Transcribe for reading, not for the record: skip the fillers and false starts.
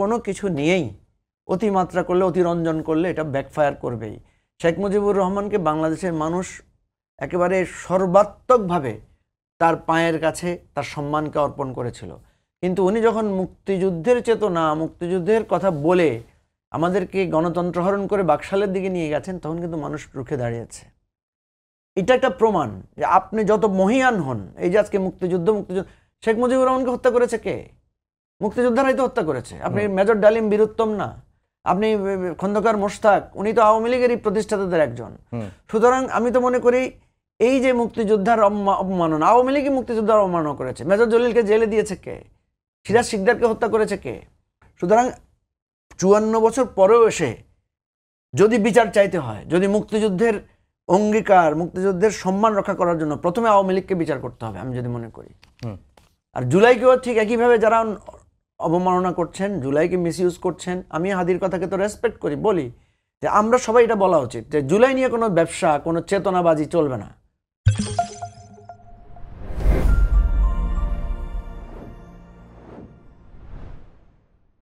কোনো কিছু নিয়েই অতিমাত্রা করলে, অতিরঞ্জন করলে এটা ব্যাকফায়ার করবেই। শেখ মুজিবুর রহমানকে বাংলাদেশের মানুষ একেবারে সর্বাত্মকভাবে তার পায়ের কাছে তার সম্মানকে অর্পণ করেছিল, কিন্তু উনি যখন মুক্তিযুদ্ধের চেতনা, মুক্তিযুদ্ধের কথা বলে আমাদেরকে গণতন্ত্র হরণ করে বাকশালের দিকে নিয়ে গেছেন, তখন কিন্তু মানুষ রুখে দাঁড়িয়েছে। এটা একটা প্রমাণ যে আপনি যত মহিয়ান হন, এই যে আজকে মুক্তিযুদ্ধ, শেখ মুজিবুর রহমানকে হত্যা করেছে কে? মুক্তিযোদ্ধারাই তো হত্যা করেছে। আপনি মেজর ডালিম বীরুত্তম না, আপনি খন্দকার মোশতাক, উনি তো আওয়ামী লীগেরই প্রতিষ্ঠাতাদের একজন। সুতরাং আমি তো মনে করি এই যে মুক্তিযোদ্ধার অবমাননা, আওয়ামী লীগই মুক্তিযোদ্ধার অবমাননা করেছে। মেজর জলিলকে জেলে দিয়েছে কে? সিরাজ শিকদারকে হত্যা করেছে কে? সুতরাং 54 বছর পরেও এসে যদি বিচার চাইতে হয়, যদি মুক্তিযুদ্ধের অঙ্গীকার, মুক্তিযুদ্ধের সম্মান রক্ষা করার জন্য প্রথমে আওয়ামী লীগকে বিচার করতে হবে, আমি যদি মনে করি। আর জুলাইকেও ঠিক একইভাবে যারা অবমাননা করছেন, জুলাইকে মিসইউজ করছেন, আমি হাদির কথাকে তো রেসপেক্ট করি, বলি যে আমরা সবাই এটা বলা উচিত যে জুলাই নিয়ে কোনো ব্যবসা, কোনো চেতনাবাজি চলবে না।